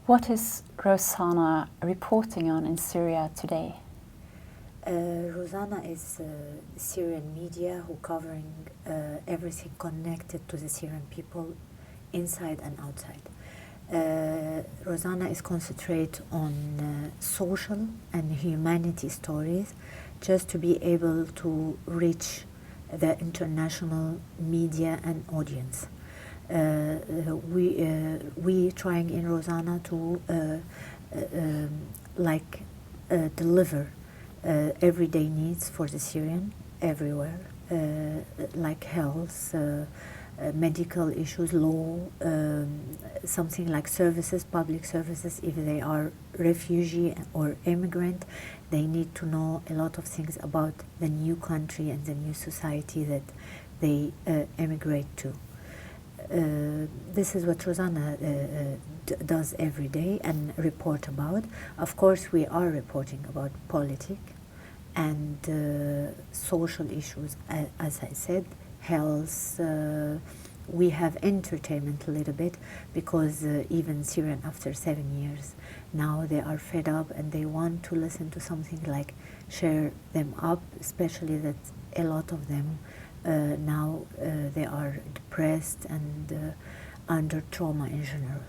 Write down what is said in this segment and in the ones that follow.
What is Rozana reporting on in Syria today? Rozana is Syrian media who covering everything connected to the Syrian people inside and outside. Rozana is concentrate on social and humanity stories just to be able to reach the international media and audience. We trying in Rozana to deliver everyday needs for the Syrian everywhere, like health, medical issues, law, something like services, public services. If they are refugee or immigrant, they need to know a lot of things about the new country and the new society that they emigrate to. This is what Rozana does every day and report about. Of course, we are reporting about politics and social issues, as I said, health. We have entertainment a little bit because even Syrian after 7 years, now they are fed up and they want to listen to something like cheer them up, especially that a lot of them now they are depressed and under trauma in general.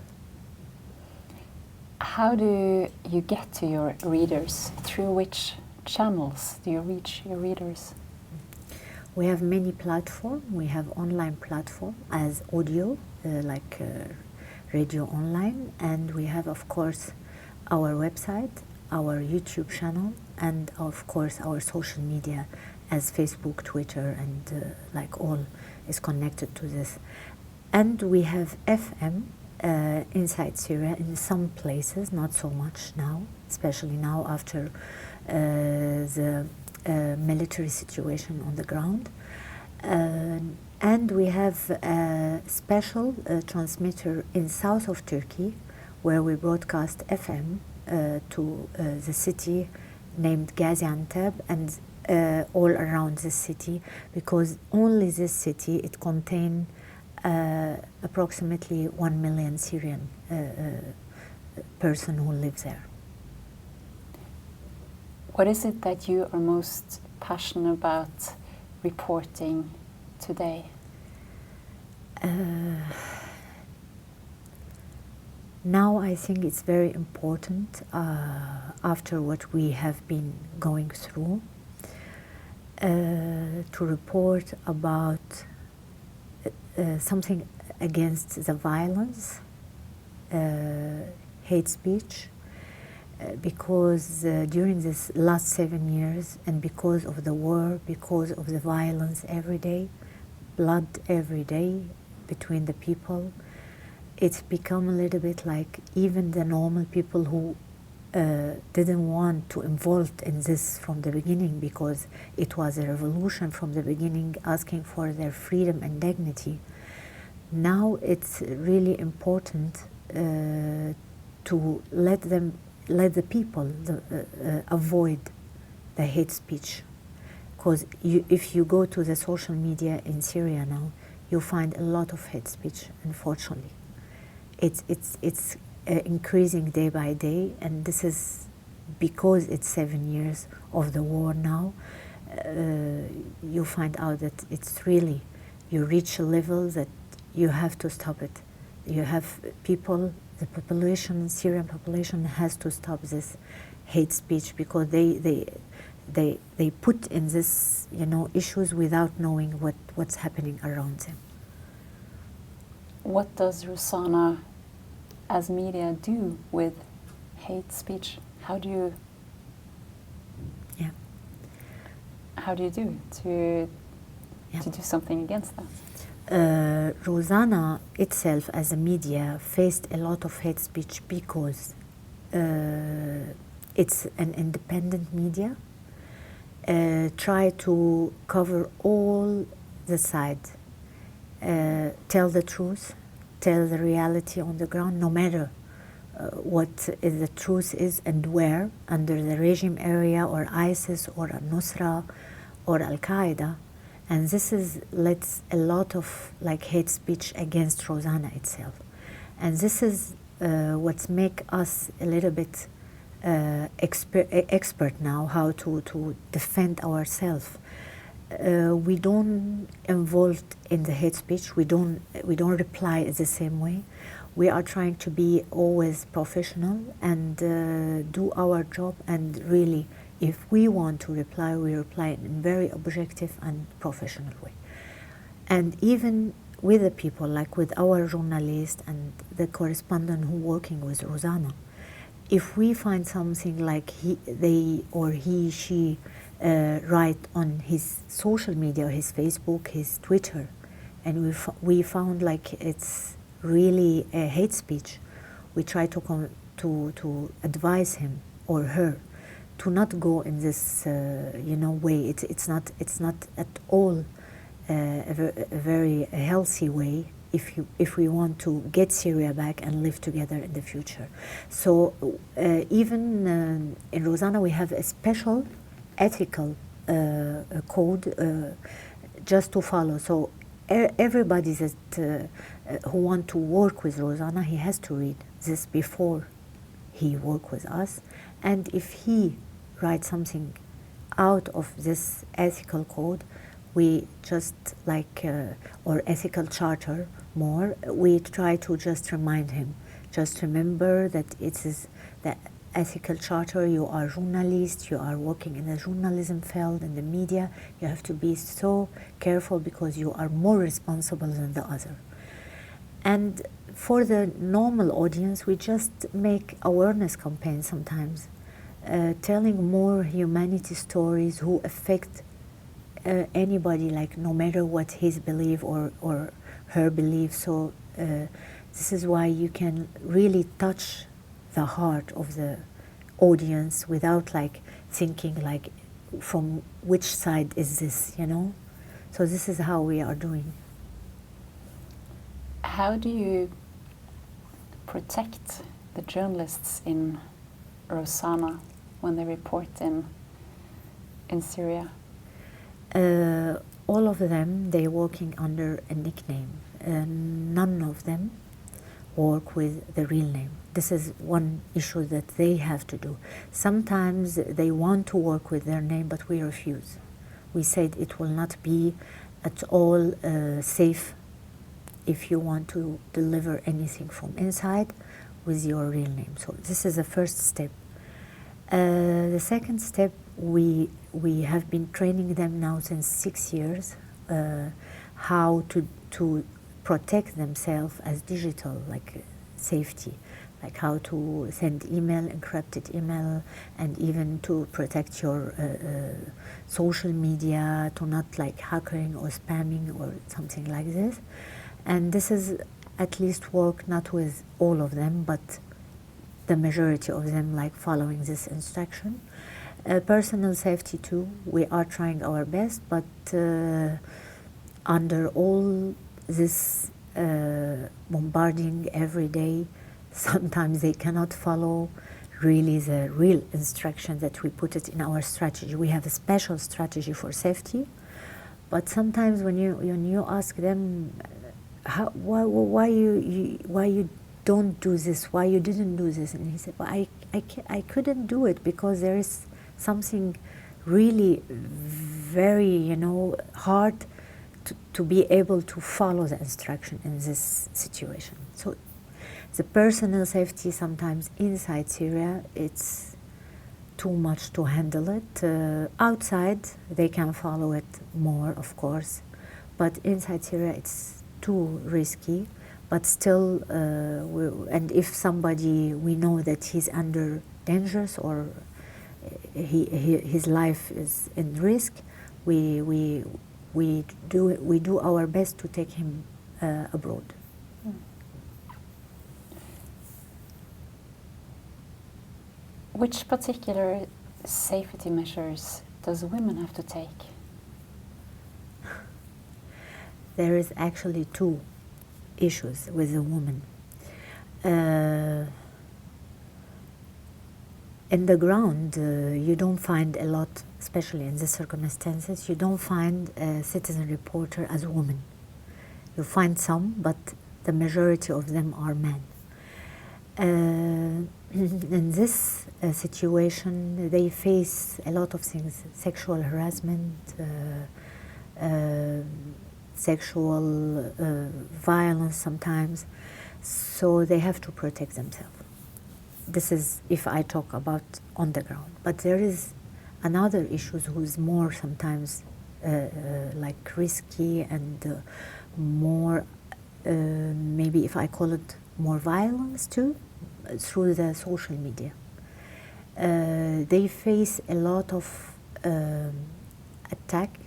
How do you get to your readers? Through which channels do you reach your readers? We have many platforms. We have online platform as audio, like radio online, and we have, of course, our website, our YouTube channel, and of course our social media as Facebook, Twitter, and like all is connected to this. And we have FM inside Syria in some places, not so much now, especially now after the military situation on the ground. And we have a special transmitter in south of Turkey where we broadcast FM to the city named Gaziantep and all around the city, because only this city, it contains approximately 1 million Syrian person who lives there. What is it that you are most passionate about reporting today? Now I think it's very important, after what we have been going through, to report about something against the violence, hate speech, because during this last 7 years, and because of the war, because of the violence every day, blood every day between the people, it's become a little bit like even the normal people who didn't want to involve in this from the beginning, because it was a revolution from the beginning asking for their freedom and dignity. Now it's really important to let the people avoid the hate speech, because if you go to the social media in Syria now, you find a lot of hate speech. Unfortunately, it's increasing day by day, and this is because it's 7 years of the war now. You find out that it's really, you reach a level that you have to stop it. You have people, the population, Syrian population, has to stop this hate speech, because they put in this, issues without knowing what's happening around them. What does Rozana as media do with hate speech? How do you do to do something against that? Rozana itself as a media faced a lot of hate speech because it's an independent media, try to cover all the sides, tell the truth, tell the reality on the ground, no matter what the truth is and where, under the regime area or ISIS or Nusra or Al-Qaeda. And this lets a lot of hate speech against Rozana itself. And this is what's make us a little bit expert now how to defend ourselves. We don't involve in the hate speech. We don't reply the same way. We are trying to be always professional and do our job. And really, if we want to reply, we reply in a very objective and professional way. And even with the people, like with our journalist and the correspondent who working with Rozana, if we find something like she write on his social media, his Facebook, his Twitter, and we found like it's really a hate speech, we try to advise him or her to not go in this way. It's not at all a very healthy way if we want to get Syria back and live together in the future. So even in Rozana we have a special ethical code just to follow. So everybody that who want to work with Rozana, he has to read this before he work with us. And if he writes something out of this ethical code, we just like, or ethical charter more, we try to just remind him, just remember that it is the ethical charter, you are journalist, you are working in the journalism field, in the media, you have to be so careful because you are more responsible than the other. And for the normal audience, we just make awareness campaigns sometimes, telling more humanity stories who affect anybody, like no matter what his belief or her belief. So this is why you can really touch the heart of the audience without like thinking like from which side is this, you know? So this is how we are doing. How do you protect the journalists in Rozana when they report in Syria? All of them, they're working under a nickname. None of them work with the real name. This is one issue that they have to do. Sometimes they want to work with their name, but we refuse. We said it will not be at all safe if you want to deliver anything from inside with your real name. So this is the first step. The second step, we have been training them now since 6 years how to protect themselves as digital, like safety, like how to send email, encrypted email, and even to protect your social media, to not like hacking or spamming or something like this. And this is at least work not with all of them, but the majority of them like following this instruction. Personal safety too, we are trying our best, but under all this bombarding every day, sometimes they cannot follow really the real instruction that we put it in our strategy. We have a special strategy for safety, but sometimes when you ask them, why you don't do this, why you didn't do this, and he said, well, I couldn't do it because there is something really very hard to be able to follow the instruction in this situation. So the personal safety sometimes inside Syria, it's too much to handle it. Outside they can follow it more, of course, but inside Syria it's too risky. But still, and if somebody we know that he's under dangers or his life is in risk, we do our best to take him abroad. Which particular safety measures does women have to take? There is actually two issues with the woman. In the ground, you don't find a lot, especially in these circumstances, you don't find a citizen reporter as a woman. You find some, but the majority of them are men. In this situation, they face a lot of things: sexual harassment, sexual violence sometimes. So they have to protect themselves. This is if I talk about on the ground. But there is another issue who's more sometimes like risky and more, maybe if I call it more violence too, through the social media. They face a lot of attack,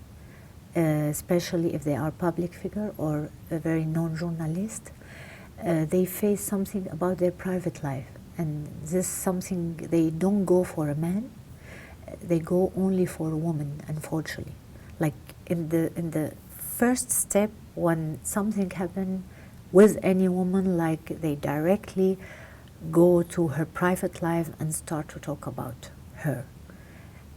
especially if they are public figure or a very known journalist. They face something about their private life, and this is something they don't go for a man, they go only for a woman, unfortunately. Like in the first step, when something happened with any woman, like they directly go to her private life and start to talk about her.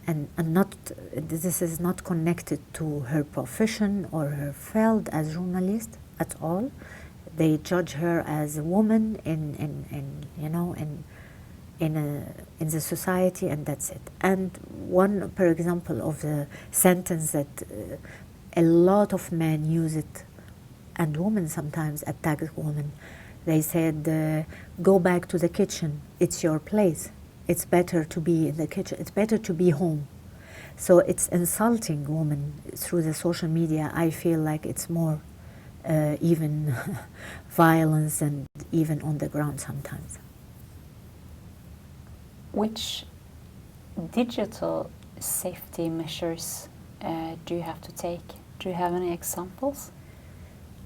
And not, this is not connected to her profession or her field as journalist at all. They judge her as a woman in you know, in the society, and that's it. And one, for example, of the sentence that a lot of men use it, and women sometimes attack women. They said, go back to the kitchen, it's your place. It's better to be in the kitchen, it's better to be home. So it's insulting women through the social media. I feel like it's more even violence and even on the ground sometimes. Which digital safety measures do you have to take? Do you have any examples?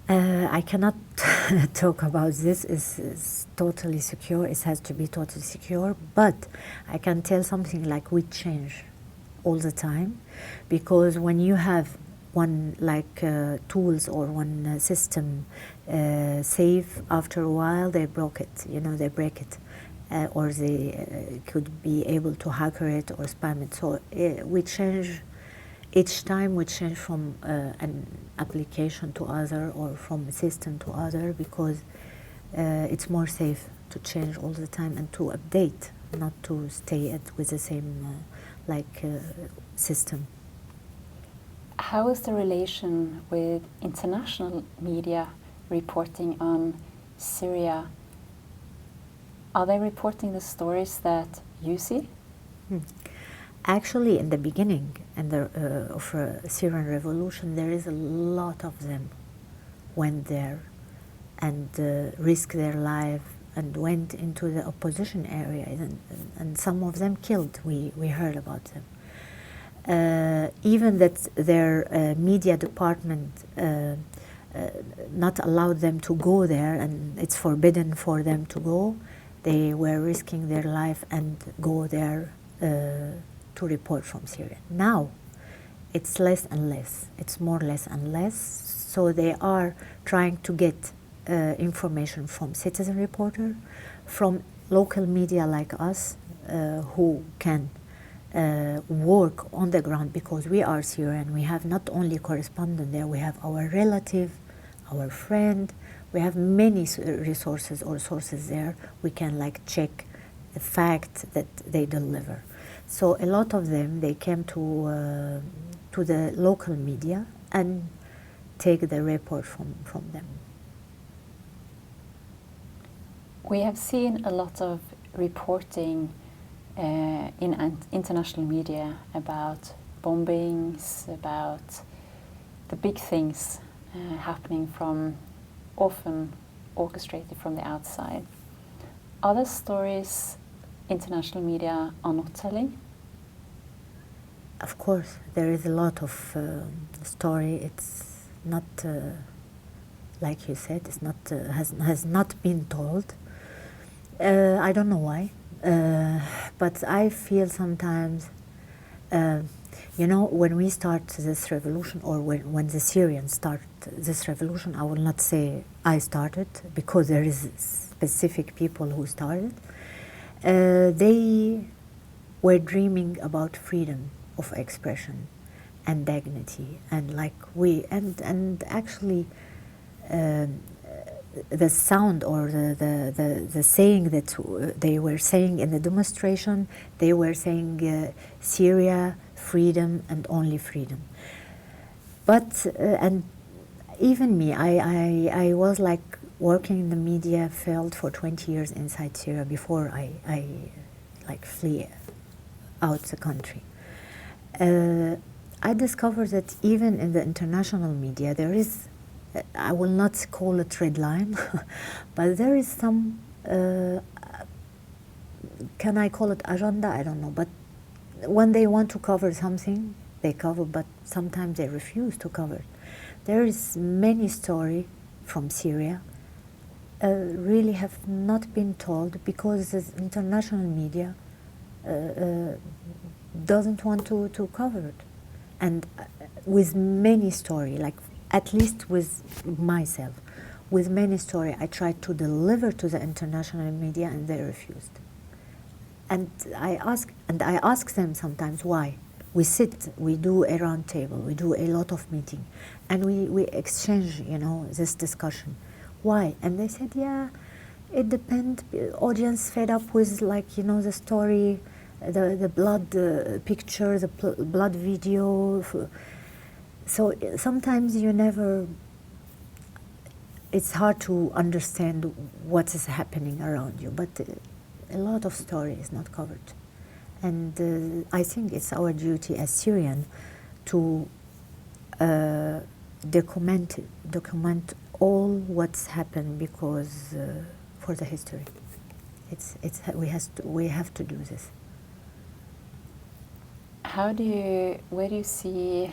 I cannot talk about this. It's totally secure. It has to be totally secure. But I can tell something like we change all the time, because when you have one like tools or one system safe, after a while they broke it. You know, they break it. Or they could be able to hacker it or spam it. So we change, each time we change from an application to other or from a system to other, because it's more safe to change all the time and to update, not to stay with the same system. How is the relation with international media reporting on Syria? Are they reporting the stories that you see? Actually, in the beginning of Syrian revolution, there is a lot of them went there and risked their life and went into the opposition area, and some of them killed. We heard about them. Even that their media department not allowed them to go there, and it's forbidden for them to go. They were risking their life and go there to report from Syria. Now, it's less and less. It's more less and less. So they are trying to get information from citizen reporter, from local media like us, who can work on the ground, because we are Syrian. We have not only correspondent there, we have our relative, our friend. We have many resources or sources there. We can check the fact that they deliver. So a lot of them, they came to the local media and take the report from them. We have seen a lot of reporting in international media about bombings, about the big things happening from, often orchestrated from the outside. Are there stories international media are not telling? Of course, there is a lot of story. It's not like you said. It's not has not been told. I don't know why, but I feel sometimes, when we start this revolution, or when the Syrians start this revolution, I will not say I started, because there is specific people who started. They were dreaming about freedom of expression and dignity, and actually the sound or the saying that they were saying in the demonstration, they were saying Syria, freedom and only freedom. But, and even me, I was like working in the media field for 20 years inside Syria before I like flee out the country. I discovered that even in the international media there is, I will not call it red line, but there is some, can I call it agenda? I don't know, but when they want to cover something, they cover, but sometimes they refuse to cover. There is many stories from Syria really have not been told because the international media doesn't want to cover it. And with many stories, like at least with myself, with many stories, I tried to deliver to the international media and they refused. And I ask them sometimes why. We sit, we do a round table, we do a lot of meeting, and we exchange, you know, this discussion. Why? And they said, yeah, it depends. Audience fed up with, like, you know, the story, the blood picture, the blood video. So sometimes you never, it's hard to understand what is happening around you, but a lot of story is not covered. And I think it's our duty as Syrian to document all what's happened because for the history. We have to do this. Where do you see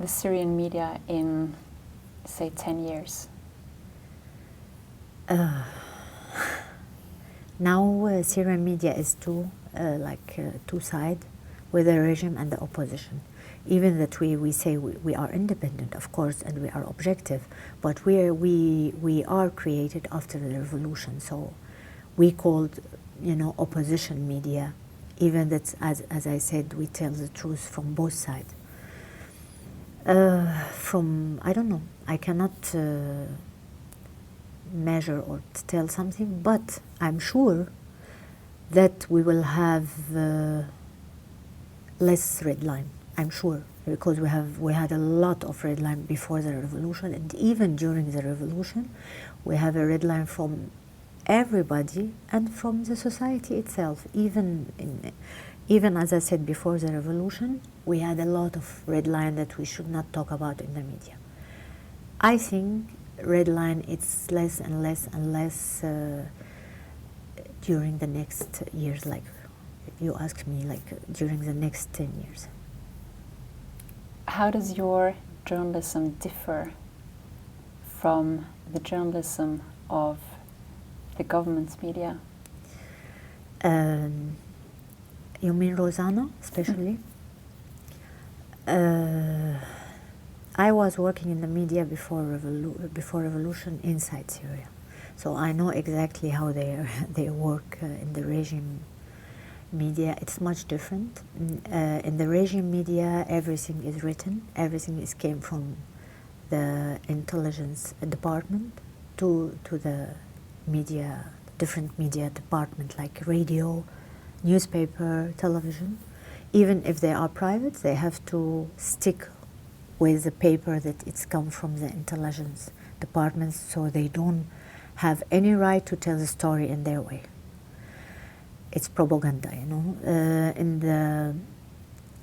the Syrian media in, say, 10 years? Now Syrian media is two sides, with the regime and the opposition. Even that we say we are independent, of course, and we are objective, but we are created after the revolution. So we called, you know, opposition media. Even that, as I said, we tell the truth from both sides. I don't know, I cannot measure or tell something, but I'm sure that we will have less red line. I'm sure, because we had a lot of red line before the revolution, and even during the revolution, we have a red line from everybody and from the society itself. Even as I said before the revolution, we had a lot of red line that we should not talk about in the media. I think red line it's less and less and less during the next years. Like you asked me, like during the next 10 years. How does your journalism differ from the journalism of the government's media? You mean Rozana, especially? I was working in the media before revolution inside Syria, so I know exactly how they work in the regime media. It's much different. In the regime media, everything is written. Everything came from the intelligence department to the media, different media department like radio, newspaper, television. Even if they are private, they have to stick with the paper that it's come from the intelligence departments, so they don't have any right to tell the story in their way. It's propaganda, you know. In the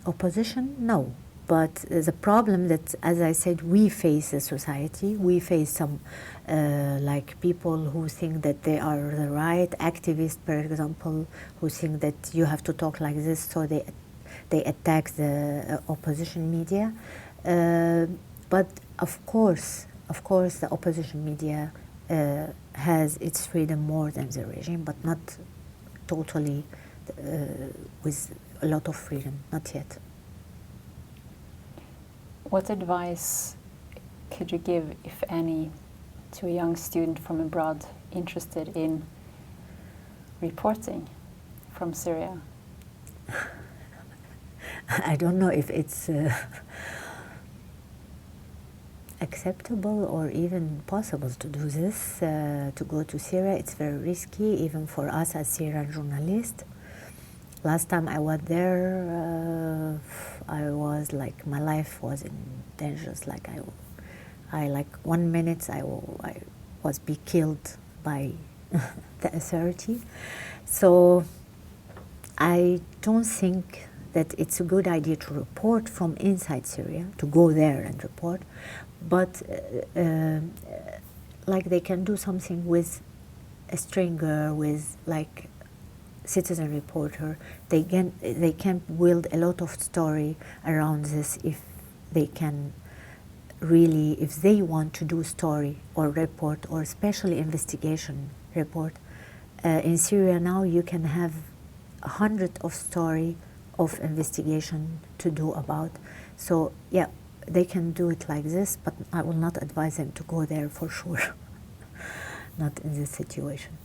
opposition, no. But the problem that, as I said, we face as society, we face some like people who think that they are the right, activists, for example, who think that you have to talk like this, so they attack the opposition media. But of course, the opposition media has its freedom more than the regime, but not totally with a lot of freedom, not yet. What advice could you give, if any, to a young student from abroad interested in reporting from Syria? I don't know if it's acceptable or even possible to do this, to go to Syria. It's very risky, even for us as Syrian journalists. Last time I was there, I was like, my life was in danger. Like I like 1 minute I was be killed by the authority. So I don't think that it's a good idea to report from inside Syria, to go there and report, but like they can do something with a stringer, with like citizen reporter. They can build a lot of story around this if they can really, if they want to do story or report, or especially investigation report. In Syria now you can have 100 of story of investigation to do about. So yeah, they can do it like this, but I will not advise them to go there for sure. Not in this situation.